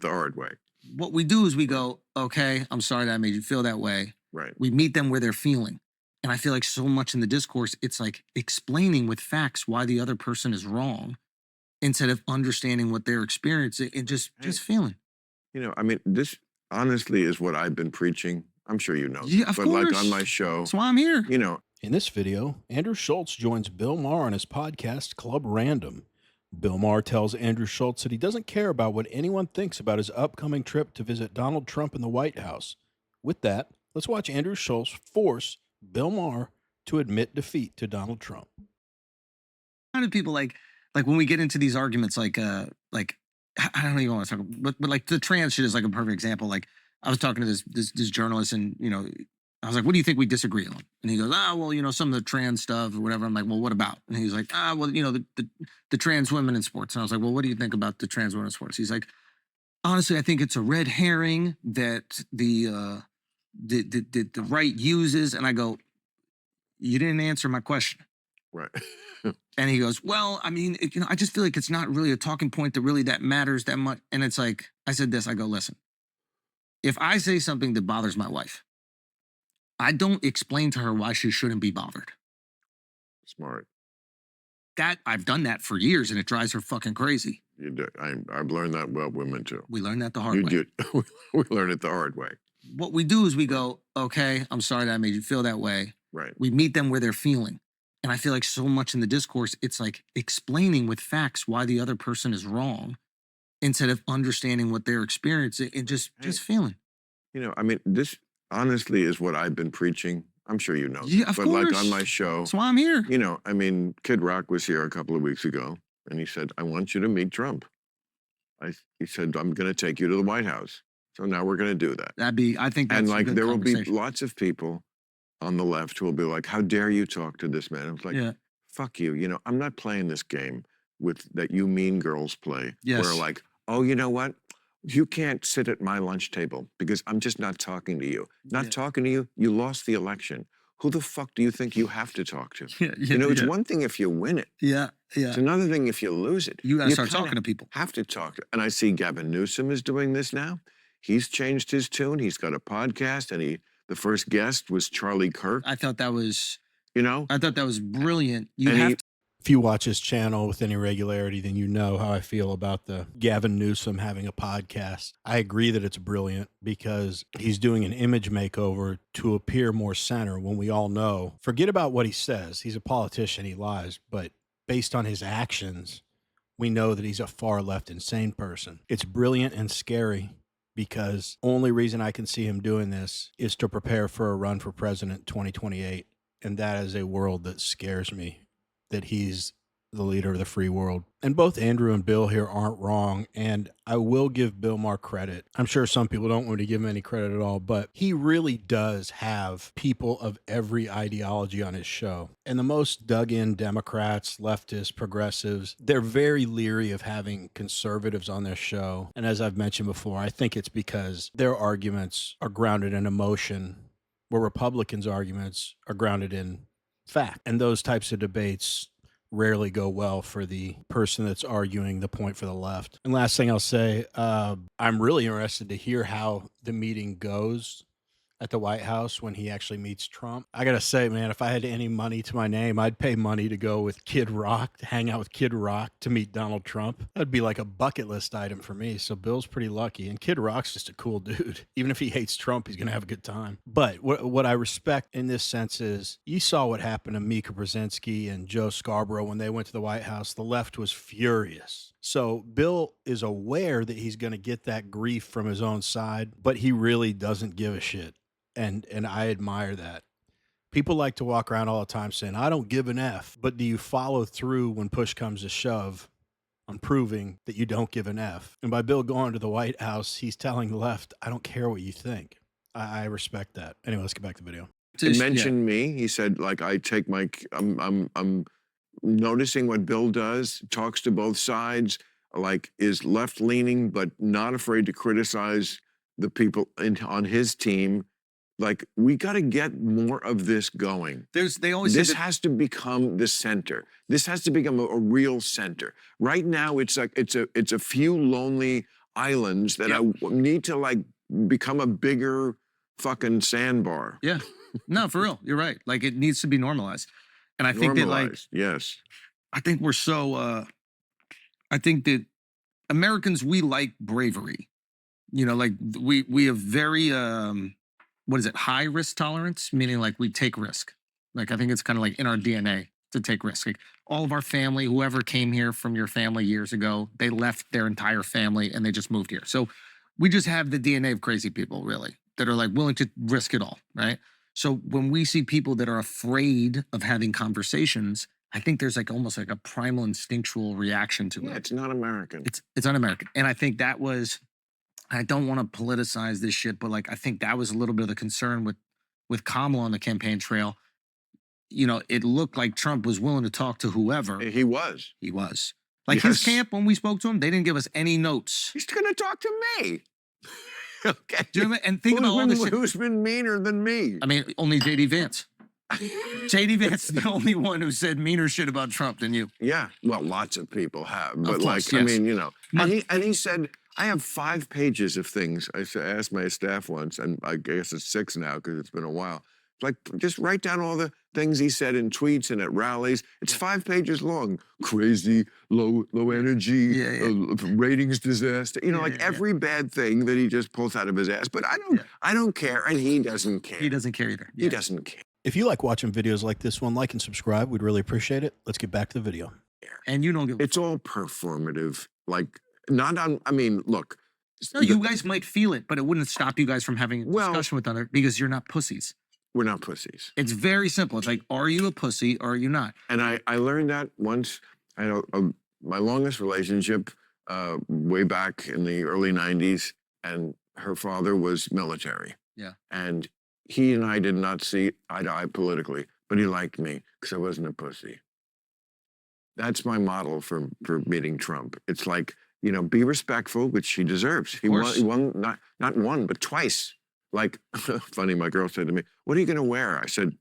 the hard way. What we do is we go, okay, I'm sorry that made you feel that way. Right. We meet them where they're feeling. And I feel like so much in the discourse, it's like explaining with facts why the other person is wrong instead of understanding what they're experiencing and just feeling. You know, I mean, this honestly is what I've been preaching. I'm sure you know. Yeah, of but course. like on my show. That's why I'm here. You know. In this video, Andrew Schulz joins Bill Maher on his podcast, Club Random. Bill Maher tells Andrew Schulz that he doesn't care about what anyone thinks about his upcoming trip to visit Donald Trump in the White House. With that, let's watch Andrew Schulz force Bill Maher to admit defeat to Donald Trump. How do people like when we get into these arguments, like I don't even want to talk, but like the trans shit is like a perfect example. Like I was talking to this journalist, and I was like, what do you think we disagree on? And he goes, well, some of the trans stuff or whatever. I'm like, well, what about? And he's like, well, the trans women in sports. And I was like, well, what do you think about the trans women in sports? He's like, honestly, I think it's a red herring that the right uses. And I go, you didn't answer my question. Right. And he goes, well, I mean, I just feel like it's not really a talking point that matters that much. And it's like, I said this, I go, listen, if I say something that bothers my wife, I don't explain to her why she shouldn't be bothered. Smart. I've done that for years, and it drives her fucking crazy. You do. I've learned that about women too. We learned that the hard way. You do. We learned it the hard way. What we do is we go, okay, I'm sorry that made you feel that way. Right. We meet them where they're feeling. And I feel like so much in the discourse, it's like explaining with facts why the other person is wrong instead of understanding what they're experiencing and just feeling. You know, I mean, this honestly is what I've been preaching. I'm sure you know. Yeah, of but course. Like on my show. That's why I'm here. You know, I mean, Kid Rock was here a couple of weeks ago, and he said, I want you to meet Trump. He said, I'm going to take you to the White House. So now we're going to do that. I think that's and like a good there will be conversation. lots of people on the left who will be like, how dare you talk to this man? I was like, fuck you. You know, I'm not playing this game that you mean girls play. Yes. Where like, oh, you know what? You can't sit at my lunch table because I'm just not talking to you. Not talking to you, you lost the election. Who the fuck do you think you have to talk to? It's one thing if you win it. Yeah. It's another thing if you lose it. You gotta start talking to people. Have to talk. And I see Gavin Newsom is doing this now. He's changed his tune. He's got a podcast, and the first guest was Charlie Kirk. I thought that was, I thought that was brilliant. If you watch his channel with any regularity, then you know how I feel about the Gavin Newsom having a podcast. I agree that it's brilliant because he's doing an image makeover to appear more center when we all know, forget about what he says. He's a politician, he lies, but based on his actions, we know that he's a far left insane person. It's brilliant and scary because only reason I can see him doing this is to prepare for a run for president 2028. And that is a world that scares me, that he's the leader of the free world. And both Andrew and Bill here aren't wrong. And I will give Bill Maher credit. I'm sure some people don't want to give him any credit at all, but he really does have people of every ideology on his show. And the most dug in Democrats, leftists, progressives, they're very leery of having conservatives on their show. And as I've mentioned before, I think it's because their arguments are grounded in emotion, where Republicans' arguments are grounded in fact. And those types of debates rarely go well for the person that's arguing the point for the left. And last thing I'll say, I'm really interested to hear how the meeting goes at the White House when he actually meets Trump. I gotta say, man, if I had any money to my name, I'd pay money to go with Kid Rock, to hang out with Kid Rock, to meet Donald Trump. That'd be like a bucket list item for me. So Bill's pretty lucky. And Kid Rock's just a cool dude. Even if he hates Trump, he's gonna have a good time. But what I respect in this sense is, you saw what happened to Mika Brzezinski and Joe Scarborough when they went to the White House. The left was furious. So Bill is aware that he's gonna get that grief from his own side, but he really doesn't give a shit. And I admire that. People like to walk around all the time saying, I don't give an F, but do you follow through when push comes to shove on proving that you don't give an F? And by Bill going to the White House, he's telling the left, I don't care what you think. I respect that. Anyway, let's get back to the video. He mentioned me. He said, like, I'm noticing what Bill does, talks to both sides, like is left leaning, but not afraid to criticize the people on his team. Like, we got to get more of this going. This has to become the center. This has to become a real center. Right now, it's like it's a few lonely islands that I need to like become a bigger fucking sandbar. Yeah. No, for real. You're right. Like it needs to be normalized. And I think that like, yes. I think we're so, I think that Americans, we like bravery. You know, like we have very, what is it? High risk tolerance, meaning like we take risk. Like, I think it's kind of like in our DNA to take risk. Like all of our family, whoever came here from your family years ago, they left their entire family and they just moved here. So we just have the DNA of crazy people, really, that are like willing to risk it all, right? So when we see people that are afraid of having conversations, I think there's like almost like a primal instinctual reaction to it. It's not American. It's un-American. And I think that was, I don't want to politicize this shit, but like I think that was a little bit of the concern with Kamala on the campaign trail. You know, it looked like Trump was willing to talk to whoever. He was. He was. Like his camp, when we spoke to him, they didn't give us any notes. He's going to talk to me. Okay. Do you know what I mean? And think about all this shit. Who's been meaner than me? I mean, only J.D. Vance. J.D. Vance is the only one who said meaner shit about Trump than you. Yeah. Well, lots of people have. But course, like, yes. I mean, you know. And he said, I have 5 pages of things. I asked my staff once, and I guess it's 6 now because it's been a while. Like, just write down all the things he said in tweets and at rallies. It's 5 pages long. Crazy, low energy, ratings disaster. You know, like every bad thing that he just pulls out of his ass. But I don't care, and he doesn't care. He doesn't care either. He doesn't care. If you like watching videos like this one, like and subscribe. We'd really appreciate it. Let's get back to the video. And you don't give. It's all performative. Like, not on. I mean, look. No, you guys might feel it, but it wouldn't stop you guys from having a discussion with other because you're not pussies. We're not pussies. It's very simple. It's like, are you a pussy or are you not? And I learned that once. I know my longest relationship way back in the early 90s, and her father was military. Yeah. And he and I did not see eye to eye politically, but he liked me because I wasn't a pussy. That's my model for meeting Trump. It's like, you know, be respectful, which he deserves. He won not one, but twice. Like, funny, my girl said to me, what are you going to wear? I said,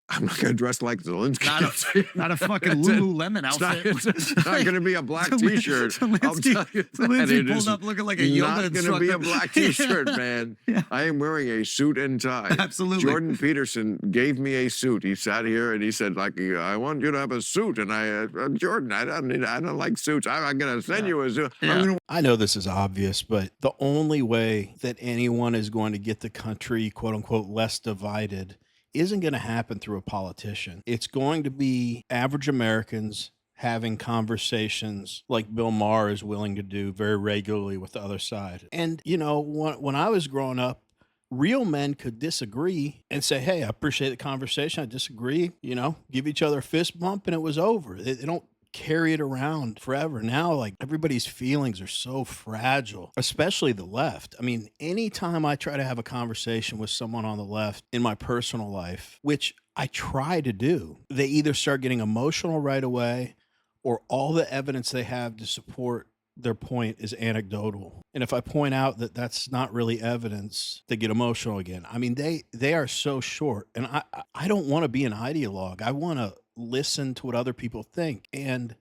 I'm not going to dress like Zelensky. Not a fucking Lululemon outfit. It's not going to be a black T-shirt. I'll tell you Zelensky pulled up looking like a yoga instructor. Not going to be a black T-shirt, man. Yeah. I am wearing a suit and tie. Absolutely. Jordan Peterson gave me a suit. He sat here and he said, like, I want you to have a suit. And I, Jordan, I don't like suits. I'm going to send you a suit. Yeah. I know this is obvious, but the only way that anyone is going to get the country, quote unquote, less divided isn't going to happen through a politician. It's going to be average Americans having conversations like Bill Maher is willing to do very regularly with the other side. And, you know, when I was growing up, real men could disagree and say, hey, I appreciate the conversation. I disagree, you know, give each other a fist bump and it was over. They don't carry it around forever. Now, like, everybody's feelings are so fragile, especially the left. I mean, anytime I try to have a conversation with someone on the left in my personal life, which I try to do, they either start getting emotional right away or all the evidence they have to support their point is anecdotal. And if I point out that that's not really evidence, they get emotional again. I mean, they are so short. And I don't want to be an ideologue. I want to listen to what other people think. And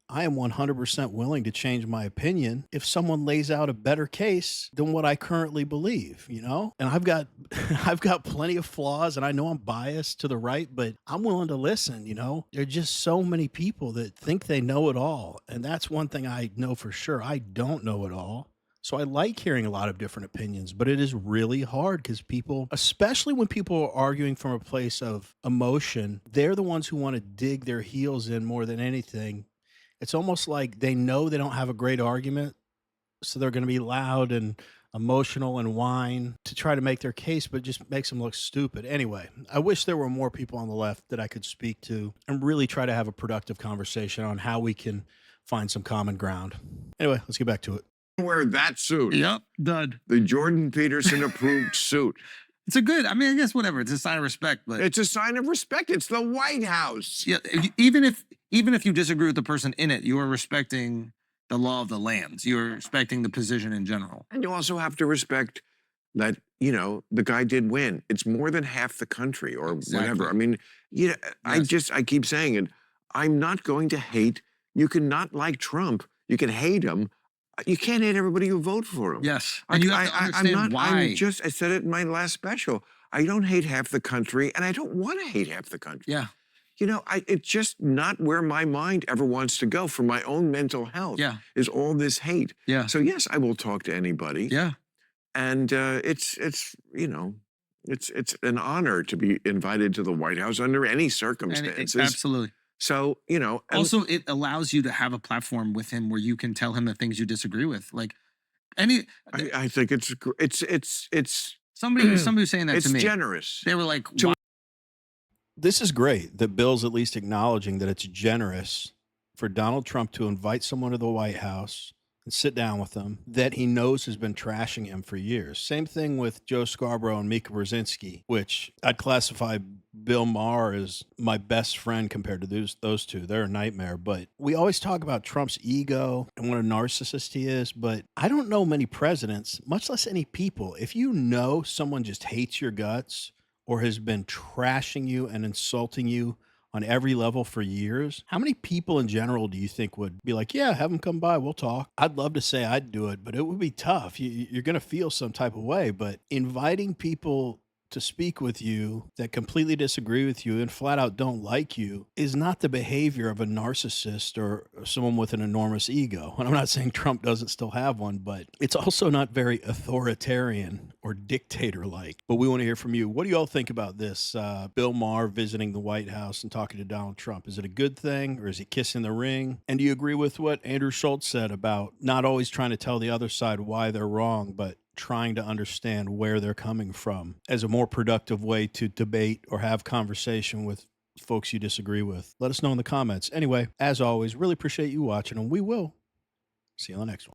I am 100% willing to change my opinion if someone lays out a better case than what I currently believe, you know? And I've got plenty of flaws and I know I'm biased to the right, but I'm willing to listen, you know? There are just so many people that think they know it all. And that's one thing I know for sure. I don't know it all. So I like hearing a lot of different opinions, but it is really hard because people, especially when people are arguing from a place of emotion, they're the ones who want to dig their heels in more than anything. It's almost like they know they don't have a great argument, so they're going to be loud and emotional and whine to try to make their case, but it just makes them look stupid. Anyway, I wish there were more people on the left that I could speak to and really try to have a productive conversation on how we can find some common ground. Anyway, let's get back to it. Wear that suit. Yep, done. The Jordan Peterson approved suit. It's a good, I mean, I guess whatever. It's a sign of respect, but it's a sign of respect. It's the White House. Yeah, even if you disagree with the person in it, you are respecting the law of the lands. You're respecting the position in general. And you also have to respect that, you know, the guy did win. It's more than half the country or whatever. I mean, you know, yes. I keep saying it. I'm not going to hate. You can not like Trump. You can hate him. You can't hate everybody who vote for him. Yes, Like, and you have to I'm understand not. why. I said it in my last special. I don't hate half the country, and I don't want to hate half the country. Yeah, You know, it's just not where my mind ever wants to go for my own mental health. yeah, Is all this hate? yeah, So yes, I will talk to anybody, yeah. and it's an honor to be invited to the White House under any And circumstances. absolutely. So and Also, it allows you to have a platform with him where you can tell him the things you disagree with. Like any I think it's somebody was saying that it's to me. generous. They were like, To- "Why?" This is great that Bill's at least acknowledging that it's generous for Donald Trump to invite someone to the White House and sit down with them that he knows has been trashing him for years. Same thing with Joe Scarborough and Mika Brzezinski, which I'd classify Bill Maher as my best friend compared to those two. They're a nightmare. But we always talk about Trump's ego and what a narcissist he is. But I don't know many presidents, much less any people. If you know someone just hates your guts or has been trashing you and insulting you on every level for years, how many people in general do you think would be like, yeah, have them come by, we'll talk? I'd love to say I'd do it, but it would be tough. You're going to feel some type of way, but inviting people to speak with you that completely disagree with you and flat out don't like you is not the behavior of a narcissist or someone with an enormous ego. And I'm not saying Trump doesn't still have one, but it's also not very authoritarian or dictator-like. But we want to hear from you. What do you all think about this? Bill Maher visiting the White House and talking to Donald Trump. Is it a good thing or is he kissing the ring? And do you agree with what Andrew Schulz said about not always trying to tell the other side why they're wrong, but trying to understand where they're coming from as a more productive way to debate or have conversation with folks you disagree with? Let us know in the comments. Anyway, as always, really appreciate you watching, and we will see you on the next one.